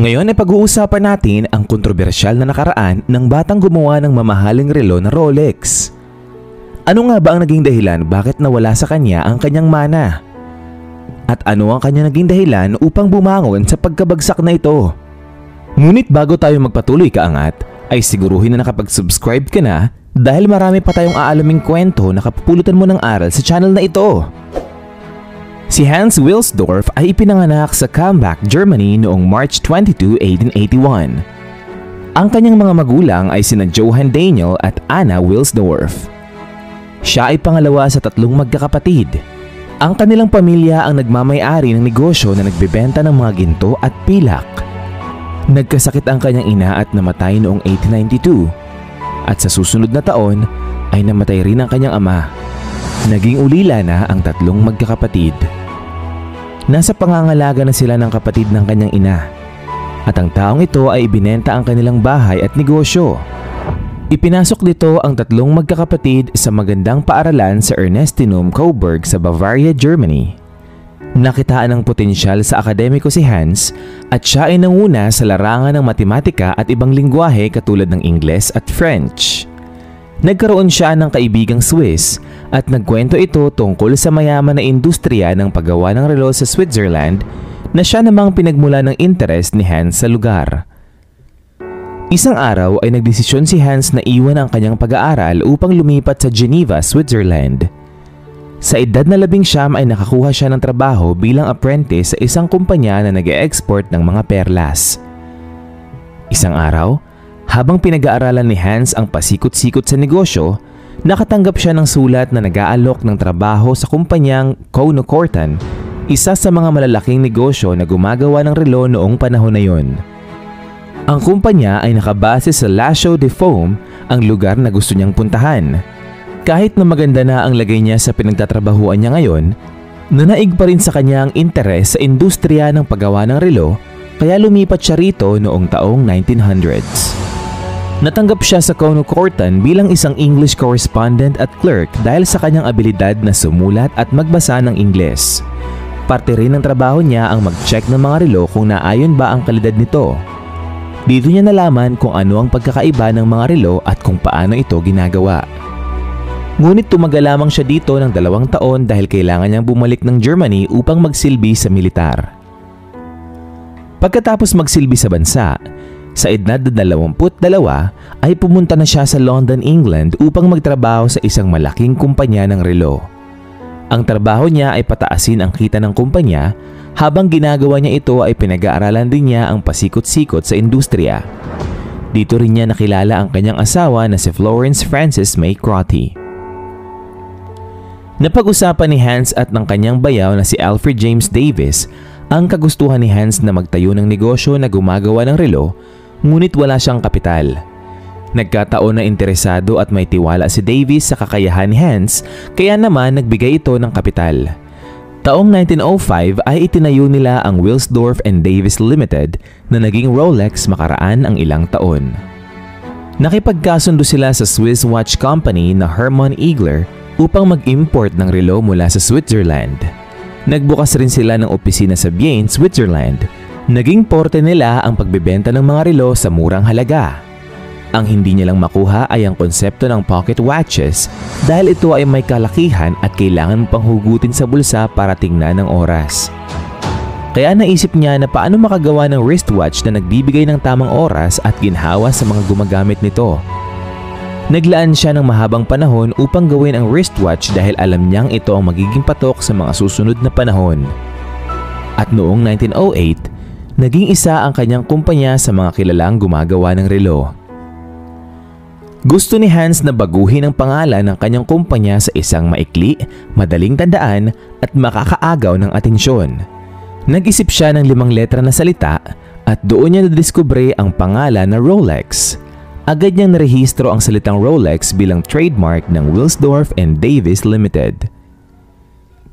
Ngayon ay pag-uusapan natin ang kontrobersyal na nakaraan ng batang gumawa ng mamahaling relo na Rolex. Ano nga ba ang naging dahilan bakit nawala sa kanya ang kanyang mana? At ano ang kanyang naging dahilan upang bumangon sa pagkabagsak na ito? Ngunit bago tayo magpatuloy kaangat, ay siguruhin na nakapag-subscribe ka na dahil marami pa tayong aalaming kwento na kapupulutan mo ng aral sa channel na ito. Si Hans Wilsdorf ay ipinanganak sa Kambach, Germany noong March 22, 1881. Ang kanyang mga magulang ay sina Johann Daniel at Anna Wilsdorf. Siya ay pangalawa sa tatlong magkakapatid. Ang kanilang pamilya ang nagmamay-ari ng negosyo na nagbebenta ng mga ginto at pilak. Nagkasakit ang kanyang ina at namatay noong 1892. At sa susunod na taon ay namatay rin ang kanyang ama. Naging ulila na ang tatlong magkakapatid. Nasa pangangalaga na sila ng kapatid ng kanyang ina. At ang taong ito ay ibinenta ang kanilang bahay at negosyo. Ipinasok nito ang tatlong magkakapatid sa magandang paaralan sa Ernestinum Coburg sa Bavaria, Germany. Nakitaan ng potensyal sa akademiko si Hans at siya ay nanguna sa larangan ng matematika at ibang lingwahe katulad ng Ingles at French. Nagkaroon siya ng kaibigang Swiss at nagkwento ito tungkol sa mayaman na industriya ng paggawa ng relo sa Switzerland na siya namang pinagmula ng interes ni Hans sa lugar. Isang araw ay nagdesisyon si Hans na iwan ang kanyang pag-aaral upang lumipat sa Geneva, Switzerland. Sa edad na 19 ay nakakuha siya ng trabaho bilang apprentice sa isang kumpanya na nag-e-export ng mga perlas. Isang araw, habang pinag-aaralan ni Hans ang pasikot-sikot sa negosyo, nakatanggap siya ng sulat na nag-aalok ng trabaho sa kumpanyang Kono-Kortan, isa sa mga malalaking negosyo na gumagawa ng relo noong panahon na yon. Ang kumpanya ay nakabase sa La Chaux-de-Fonds, ang lugar na gusto niyang puntahan. Kahit na maganda na ang lagay niya sa pinagtatrabahuan niya ngayon, nanaig pa rin sa kanya ang interes sa industriya ng paggawa ng relo, kaya lumipat siya rito noong taong 1900s. Natanggap siya sa Kono-Kortan bilang isang English correspondent at clerk dahil sa kanyang abilidad na sumulat at magbasa ng Ingles. Parte rin ng trabaho niya ang mag-check ng mga relo kung naayon ba ang kalidad nito. Dito niya nalaman kung ano ang pagkakaiba ng mga relo at kung paano ito ginagawa. Ngunit tumagal lamang siya dito ng 2 taon dahil kailangan niyang bumalik ng Germany upang magsilbi sa militar. Pagkatapos magsilbi sa bansa, sa edad na 22 ay pumunta na siya sa London, England upang magtrabaho sa isang malaking kumpanya ng relo. Ang trabaho niya ay pataasin ang kita ng kumpanya, habang ginagawa niya ito ay pinag-aaralan din niya ang pasikot-sikot sa industriya. Dito rin niya nakilala ang kanyang asawa na si Florence Frances May Crotty. Napag-usapan ni Hans at ng kanyang bayaw na si Alfred James Davis ang kagustuhan ni Hans na magtayo ng negosyo na gumagawa ng relo, ngunit wala siyang kapital. Nagkataon na interesado at may tiwala si Davis sa kakayahan ni Hans, kaya naman nagbigay ito ng kapital. Taong 1905 ay itinayo nila ang Wilsdorf and Davis Limited na naging Rolex makaraan ang ilang taon. Nakipagkasundo sila sa Swiss watch company na Hermann Igler upang mag-import ng relo mula sa Switzerland. Nagbukas rin sila ng opisina sa Bienne, Switzerland. Naging porte nila ang pagbebenta ng mga relo sa murang halaga. Ang hindi nilang makuha ay ang konsepto ng pocket watches dahil ito ay may kalakihan at kailangan pang hugutin sa bulsa para tingnan ang oras. Kaya naisip niya na paano makagawa ng wristwatch na nagbibigay ng tamang oras at ginhawa sa mga gumagamit nito. Naglaan siya ng mahabang panahon upang gawin ang wristwatch dahil alam niyang ito ang magiging patok sa mga susunod na panahon. At noong 1908, naging isa ang kanyang kumpanya sa mga kilalang gumagawa ng relo. Gusto ni Hans na baguhin ang pangalan ng kanyang kumpanya sa isang maikli, madaling tandaan at makakaagaw ng atensyon. Nag-isip siya ng 5 letra na salita at doon niya nadiskubre ang pangalan na Rolex. Agad niyang narehistro ang salitang Rolex bilang trademark ng Wilsdorf and Davis Limited.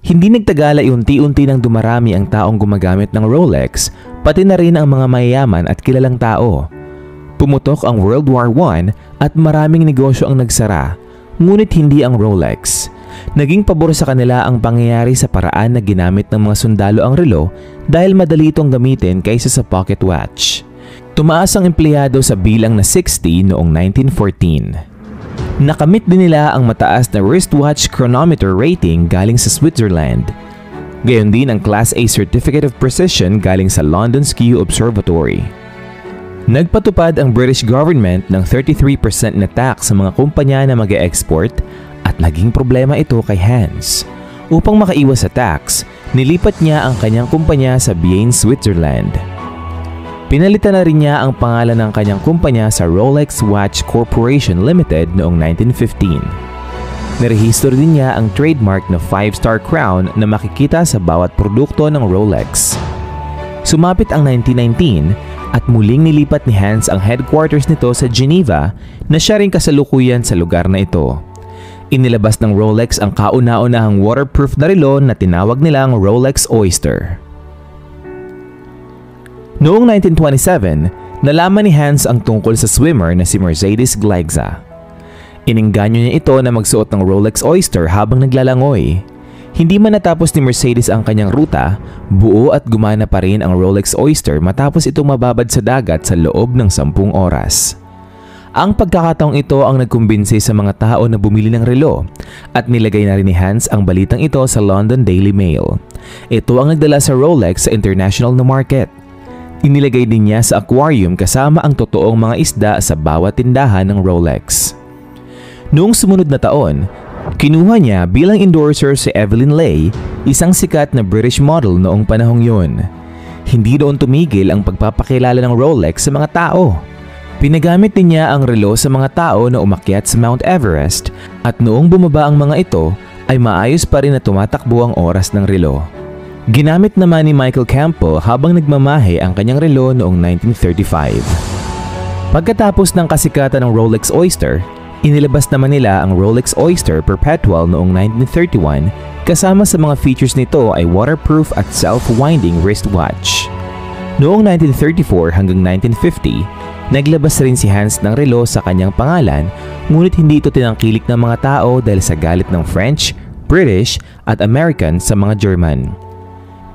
Hindi nagtagal ay unti-unti nang dumarami ang taong gumagamit ng Rolex, pati na rin ang mga mayayaman at kilalang tao. Pumutok ang World War I at maraming negosyo ang nagsara, ngunit hindi ang Rolex. Naging pabor sa kanila ang pangyayari sa paraan na ginamit ng mga sundalo ang relo dahil madali itong gamitin kaysa sa pocket watch. Tumaas ang empleyado sa bilang na 60 noong 1914. Nakamit din nila ang mataas na wristwatch chronometer rating galing sa Switzerland. Gayon din ang Class A Certificate of Precision galing sa London Ski Observatory. Nagpatupad ang British government ng 33% na tax sa mga kumpanya na mag-e-export at naging problema ito kay Hans. Upang makaiwas sa tax, nilipat niya ang kanyang kumpanya sa Bienne, Switzerland. Pinalitan na rin niya ang pangalan ng kanyang kumpanya sa Rolex Watch Corporation Limited noong 1915. Nirehistro din niya ang trademark na 5-star crown na makikita sa bawat produkto ng Rolex. Sumapit ang 1919 at muling nilipat ni Hans ang headquarters nito sa Geneva na siya rin kasalukuyan sa lugar na ito. Inilabas ng Rolex ang kauna-unahang waterproof na relo na tinawag nilang Rolex Oyster. Noong 1927, nalaman ni Hans ang tungkol sa swimmer na si Mercedes Gleigza. Inengganyo niya ito na magsuot ng Rolex Oyster habang naglalangoy. Hindi man natapos ni Mercedes ang kanyang ruta, buo at gumana pa rin ang Rolex Oyster matapos itong mababad sa dagat sa loob ng 10 oras. Ang pagkakataong ito ang nagkumbinsi sa mga tao na bumili ng relo at nilagay na rin ni Hans ang balitang ito sa London Daily Mail. Ito ang nagdala sa Rolex sa international na market. Inilagay din niya sa aquarium kasama ang totoong mga isda sa bawat tindahan ng Rolex. Noong sumunod na taon, kinuha niya bilang endorser si Evelyn Lay, isang sikat na British model noong panahong yun. Hindi doon tumigil ang pagpapakilala ng Rolex sa mga tao. Pinagamit din niya ang relo sa mga tao na umakyat sa Mount Everest at noong bumaba ang mga ito ay maayos pa rin na tumatakbo ang oras ng relo. Ginamit naman ni Michael Campbell habang nagmamahe ang kanyang relo noong 1935. Pagkatapos ng kasikatan ng Rolex Oyster, inilabas naman nila ang Rolex Oyster Perpetual noong 1931 kasama sa mga features nito ay waterproof at self-winding wristwatch. Noong 1934 hanggang 1950, naglabas rin si Hans ng relo sa kanyang pangalan ngunit hindi ito tinangkilik ng mga tao dahil sa galit ng French, British at American sa mga German.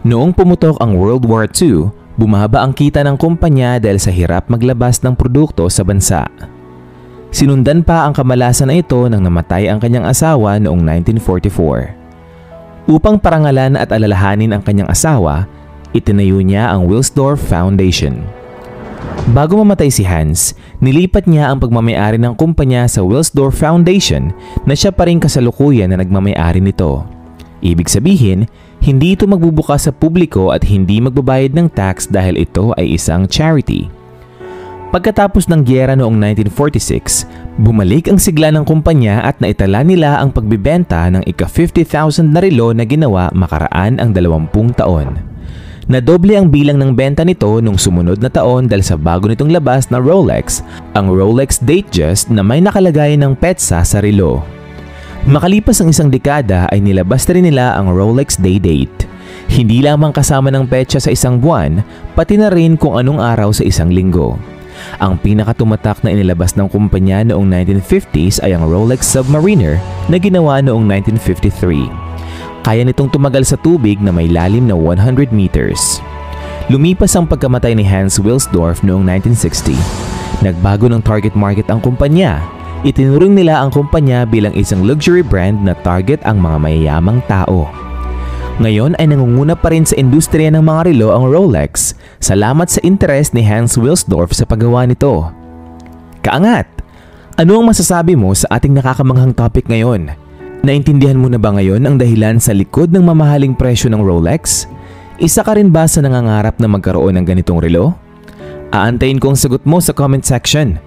Noong pumutok ang World War II, bumaba ang kita ng kumpanya dahil sa hirap maglabas ng produkto sa bansa. Sinundan pa ang kamalasan na ito nang namatay ang kanyang asawa noong 1944. Upang parangalan at alalahanin ang kanyang asawa, itinayo niya ang Wilsdorf Foundation. Bago mamatay si Hans, nilipat niya ang pagmamayari ng kumpanya sa Wilsdorf Foundation na siya pa rin kasalukuyan na nagmamayari nito. Ibig sabihin, hindi ito magbubukas sa publiko at hindi magbabayad ng tax dahil ito ay isang charity. Pagkatapos ng giyera noong 1946, bumalik ang sigla ng kumpanya at naitala nila ang pagbibenta ng ika-50,000 na relo na ginawa makaraan ang 20 taon. Nadoble ang bilang ng benta nito nung sumunod na taon dahil sa bago nitong labas na Rolex, ang Rolex Datejust na may nakalagay ng petsa sa relo. Makalipas ang isang dekada ay nilabas na rin nila ang Rolex Day Date. Hindi lamang kasama ng petsa sa isang buwan, pati na rin kung anong araw sa isang linggo. Ang pinakatumatak na inilabas ng kumpanya noong 1950s ay ang Rolex Submariner na ginawa noong 1953. Kaya nitong tumagal sa tubig na may lalim na 100 meters. Lumipas ang pagkamatay ni Hans Wilsdorf noong 1960. Nagbago ng target market ang kumpanya. Itinuring nila ang kumpanya bilang isang luxury brand na target ang mga mayayamang tao. Ngayon ay nangunguna pa rin sa industriya ng mga relo ang Rolex, salamat sa interes ni Hans Wilsdorf sa paggawa nito. Kaangat! Ano ang masasabi mo sa ating nakakamanghang topic ngayon? Naintindihan mo na ba ngayon ang dahilan sa likod ng mamahaling presyo ng Rolex? Isa ka rin ba sa nangangarap na magkaroon ng ganitong relo? Aantayin ko ang sagot mo sa comment section.